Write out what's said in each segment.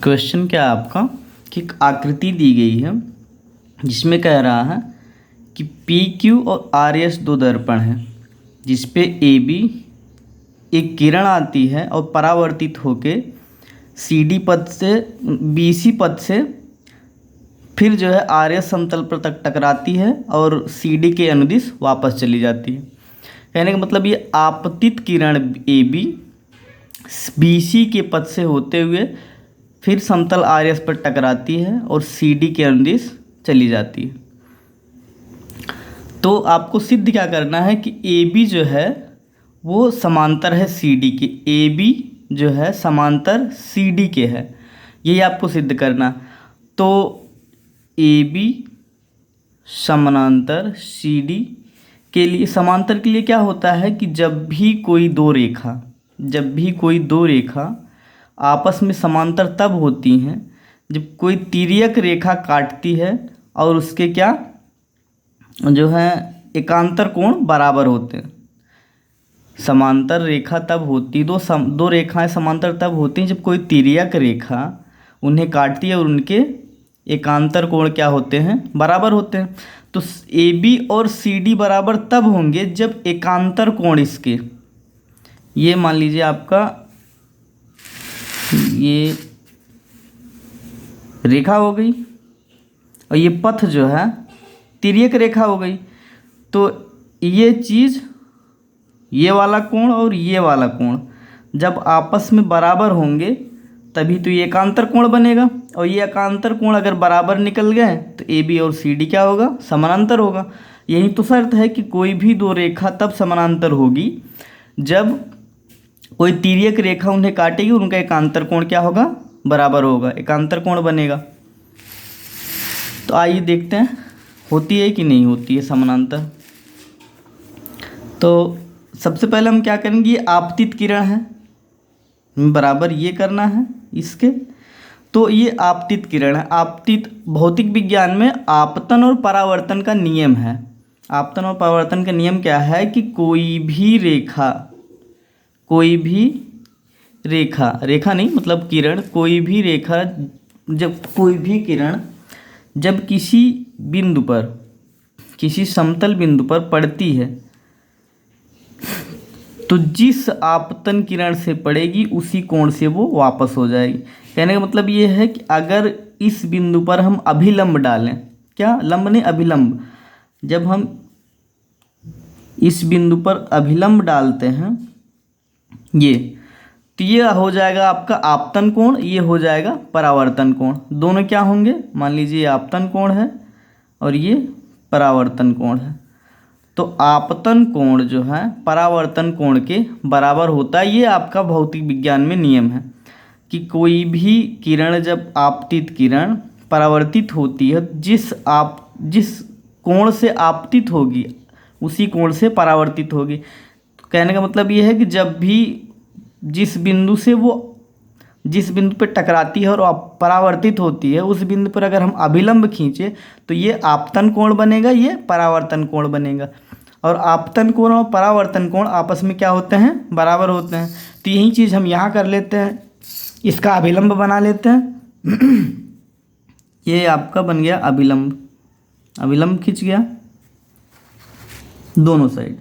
Question क्या है आपका कि एक आकृति दी गई है जिसमें कह रहा है कि पी क्यू और आर एस दो दर्पण हैं जिस पे ए बी एक किरण आती है और परावर्तित होके सी डी पद से बी सी पद से फिर जो है आर एस समतल पर तक टकराती है और सी डी के अनुदिश वापस चली जाती है। कहने का मतलब ये आपतित किरण ए बी सी के पद से होते हुए फिर समतल आर एस पर टकराती है और सी डी के अनुदिश चली जाती है। तो आपको सिद्ध क्या करना है कि ए बी जो है वो समांतर है सी डी के, ए बी जो है समांतर सी डी के है, यही आपको सिद्ध करना। तो ए बी समानांतर सी डी के लिए, समांतर के लिए क्या होता है कि जब भी कोई दो रेखा आपस में समांतर तब होती हैं जब कोई तिर्यक रेखा काटती है और उसके क्या जो है एकांतर कोण बराबर होते हैं। समांतर रेखा तब होती, दो रेखाएं समांतर तब होती हैं जब कोई तिर्यक रेखा उन्हें काटती है और उनके एकांतर कोण क्या होते हैं, बराबर होते हैं। तो ए बी और सी डी बराबर तब होंगे जब एकांतर कोण इसके, ये मान लीजिए आपका ये रेखा हो गई और ये पथ जो है तिर्यक रेखा हो गई। तो ये चीज़, ये वाला कोण और ये वाला कोण जब आपस में बराबर होंगे तभी तो ये एकांतर कोण बनेगा, और ये एकांतर कोण अगर बराबर निकल गए तो ए बी और सी डी क्या होगा, समानांतर होगा। यही तो शर्त है कि कोई भी दो रेखा तब समानांतर होगी जब कोई तिर्यक रेखा उन्हें काटेगी, उनका एकांतर कोण क्या होगा, बराबर होगा, एकांतर कोण बनेगा। तो आइए देखते हैं होती है कि नहीं होती है समानांतर। तो सबसे पहले हम क्या करेंगे, ये आपतित किरण है, बराबर ये करना है इसके। तो ये आपतित किरण है। आपतित भौतिक विज्ञान में आपतन और परावर्तन का नियम है। आपतन और परावर्तन का नियम क्या है कि कोई भी रेखा नहीं मतलब किरण, कोई भी किरण जब किसी बिंदु पर, किसी समतल बिंदु पर पड़ती है तो जिस आपतन किरण से पड़ेगी उसी कोण से वो वापस हो जाएगी। कहने का मतलब ये है कि अगर इस बिंदु पर हम अभिलंब डालें, क्या लंब नहीं अभिलंब, जब हम इस बिंदु पर अभिलंब डालते हैं ये, तो ये हो जाएगा आपका आपतन कोण, ये हो जाएगा परावर्तन कोण। दोनों क्या होंगे, मान लीजिए ये आपतन कोण है और ये परावर्तन कोण है। तो आपतन कोण जो है परावर्तन कोण के बराबर होता है। ये आपका भौतिक विज्ञान में नियम है कि कोई भी किरण जब आपतित किरण परावर्तित होती है, जिस कोण से आपतित होगी उसी कोण से परावर्तित होगी। तो कहने का मतलब ये है कि जब भी जिस बिंदु पे टकराती है और परावर्तित होती है उस बिंदु पर अगर हम अभिलंब खींचे तो ये आपतन कोण बनेगा, ये परावर्तन कोण बनेगा। और आपतन कोण और परावर्तन कोण आपस में क्या होते हैं, बराबर होते हैं। तो यही चीज़ हम यहाँ कर लेते हैं, इसका अभिलंब बना लेते हैं। ये आपका बन गया अभिलंब खींच गया दोनों साइड।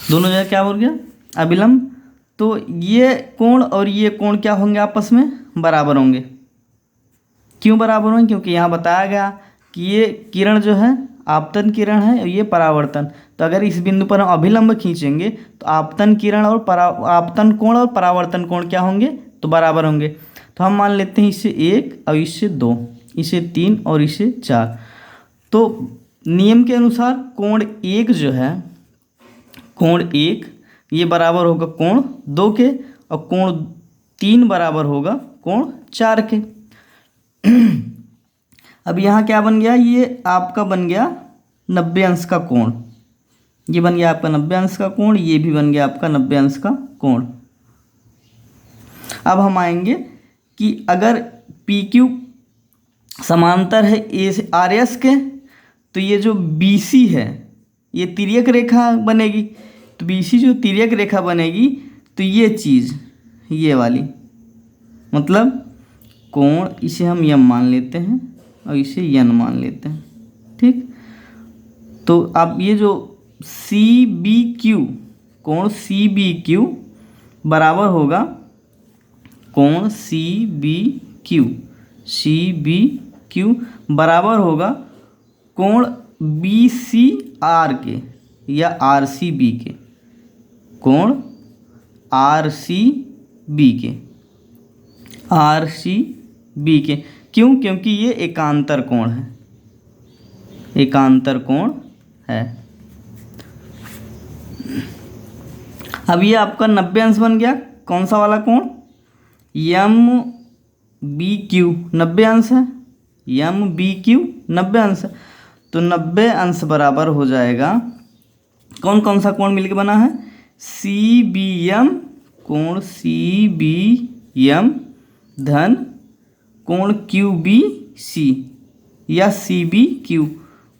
दोनों जगह क्या हो गया, अभिलंब। तो ये कोण और ये कोण क्या होंगे, आपस में बराबर होंगे। क्यों बराबर होंगे, क्योंकि यहाँ बताया गया कि ये किरण जो है आपतन किरण है और ये परावर्तन। तो अगर इस बिंदु पर हम अभिलंब खींचेंगे तो आपतन किरण और आपतन कोण और परावर्तन कोण क्या होंगे, तो बराबर होंगे। तो हम मान लेते हैं इससे 1 और इससे 2, इसे 3 और इसे 4। तो नियम के अनुसार कोण 1 जो है, कोण 1 ये बराबर होगा कोण 2 के, और कोण 3 बराबर होगा कोण 4 के। अब यहाँ क्या बन गया, ये आपका बन गया 90 अंश का कोण, ये बन गया आपका 90 अंश का कोण, ये भी बन गया आपका 90 अंश का कोण। अब हम आएंगे कि अगर पी क्यू समांतर है ए से आर एस के, तो ये जो बी सी है ये तिर्यक रेखा बनेगी। तो बी सी जो तिर्यक रेखा बनेगी तो ये चीज़ ये वाली, मतलब कोण इसे हम यम मान लेते हैं और इसे यन मान लेते हैं, ठीक। तो अब ये जो सी बी क्यू, कोण सी बी क्यू बराबर होगा कोण सी बी क्यू बराबर होगा कोण बी सी आर के या आर सी बी के, कोण आर सी बी के। क्यों? क्योंकि ये एकांतर कोण है, एकांतर कोण है। अब ये आपका 90 अंश बन गया। कौन सा वाला कोण? यम बी क्यू 90 अंश है, यम बी क्यू 90 अंश है। तो 90 अंश बराबर हो जाएगा, कौन कौन सा कोण मिलके बना है? सी बी एम, कोण सी बी एम धन कोण क्यू बी सी या सी बी क्यू,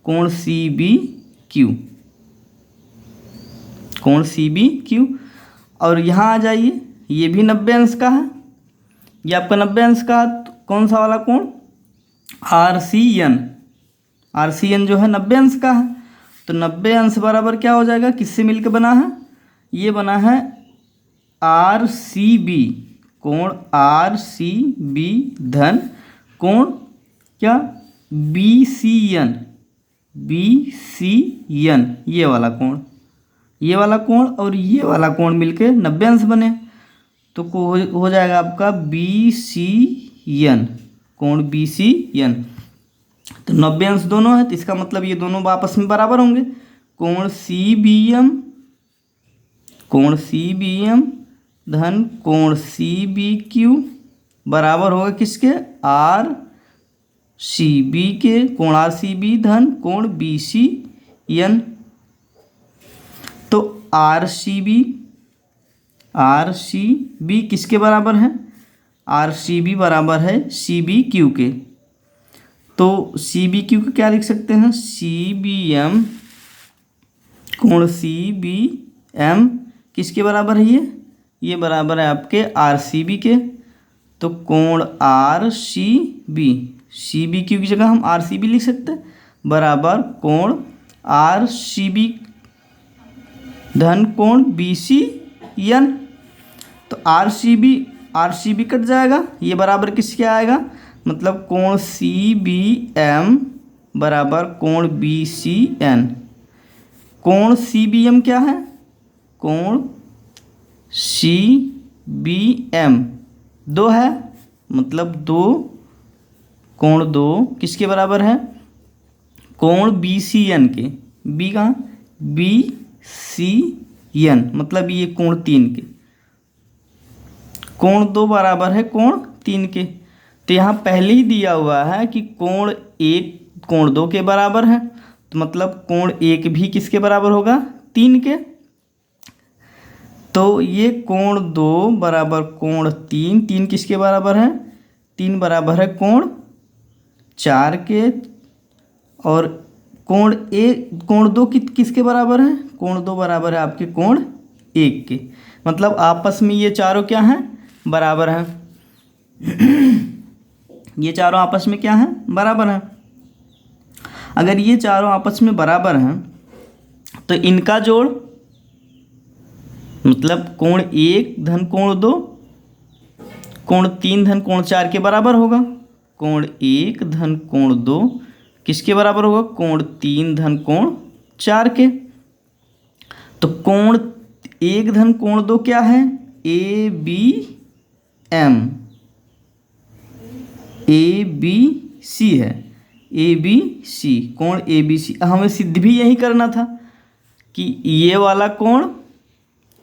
कोण सी बी क्यू, कोण सी बी क्यू। और यहाँ आ जाइए, ये भी 90 अंश का है, ये आपका 90 अंश का है। तो कौन सा वाला कोण? आर सी एन जो है 90 अंश का है। तो 90 अंश बराबर क्या हो जाएगा? किससे मिलकर बना है? ये बना है आर सी बी, कोण आर सी बी धन कोण क्या? बी सी एन, ये वाला कोण, ये वाला कोण और ये वाला कोण मिलके 90 अंश बने। तो हो जाएगा आपका बी सी एन, कोण बी सी एन। तो 90 अंश दोनों है, तो इसका मतलब ये दोनों आपस में बराबर होंगे। कोण सी बी एम धन कोण सी बी क्यू बराबर होगा किसके? आर सी बी के, कोण आर सी बी धन कोण बी सी एन। तो आर सी बी किसके बराबर है? आर सी बी बराबर है सी बी क्यू के। तो सी बी क्यू को क्या लिख सकते हैं? सी बी एम, कोण सी बी एम किसके बराबर है? ये बराबर है आपके आर सी बी के। तो कोण आर सी बी क्यू की जगह हम आर सी बी लिख सकते हैं, बराबर कोण आर सी बी धन कोण बी सी एन। तो आर सी बी कट जाएगा, ये बराबर किसके आएगा? मतलब कोण सी बी एम बराबर कोण बी सी एन। कोण सी बी एम क्या है? कोण सी बी एम 2 है, मतलब 2 कोण 2 किसके बराबर है? कोण बी सी एन के। बी कहाँ? बी सी एन, मतलब ये कोण 3 के। कोण 2 बराबर है कोण 3 के। तो यहाँ पहले ही दिया हुआ है कि कोण 1 कोण 2 के बराबर है, तो मतलब कोण 1 भी किसके बराबर होगा? 3 के। तो ये कोण 2 बराबर कोण 3 किसके बराबर है? 3 बराबर है कोण 4 के। और कोण 2 किसके बराबर है? कोण 2 बराबर है आपके कोण 1 के। मतलब आपस में ये चारों क्या हैं? बराबर हैं। ये चारों आपस में क्या हैं? बराबर हैं। अगर ये चारों आपस में बराबर हैं तो इनका जोड़, मतलब कोण 1 धन कोण 2, कोण 3 धन कोण 4 के बराबर होगा। कोण 1 धन कोण 2 किसके बराबर होगा? कोण 3 धन कोण 4 के। तो कोण 1 धन कोण 2 क्या है? ए बी सी है, ए बी सी, कोण ए बी सी। हमें सिद्ध भी यही करना था कि ये वाला कोण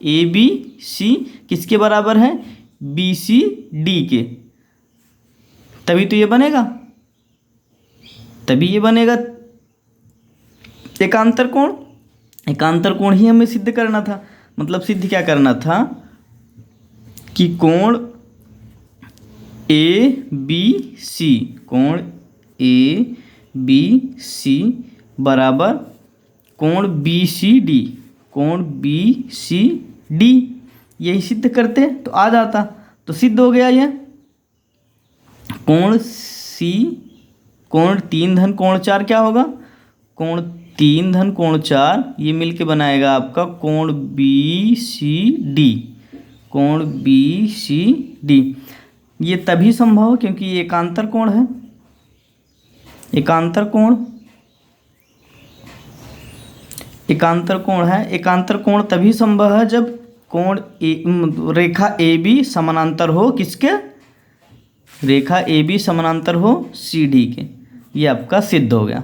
ए बी सी किसके बराबर है? बी सी डी के। तभी तो ये बनेगा, तभी ये बनेगा एकांतर कोण। एकांतर कोण ही हमें सिद्ध करना था। मतलब सिद्ध क्या करना था कि कोण ए बी सी, कोण ए बी सी बराबर कोण बी सी डी, कोण बी सी डी यही सिद्ध करते तो आ जाता, तो सिद्ध हो गया ये। कोण सी, कोण 3 धन कोण 4 क्या होगा, कोण 3 धन कोण 4, ये मिलके बनाएगा आपका कोण बी सी डी, कोण बी सी डी। ये तभी संभव है क्योंकि ये एकांतर कोण है, एकांतर कोण, एकांतर कोण है। एकांतर कोण तभी संभव है जब कोण रेखा ए बी समानांतर हो किसके, रेखा ए बी समानांतर हो सी डी के। ये आपका सिद्ध हो गया।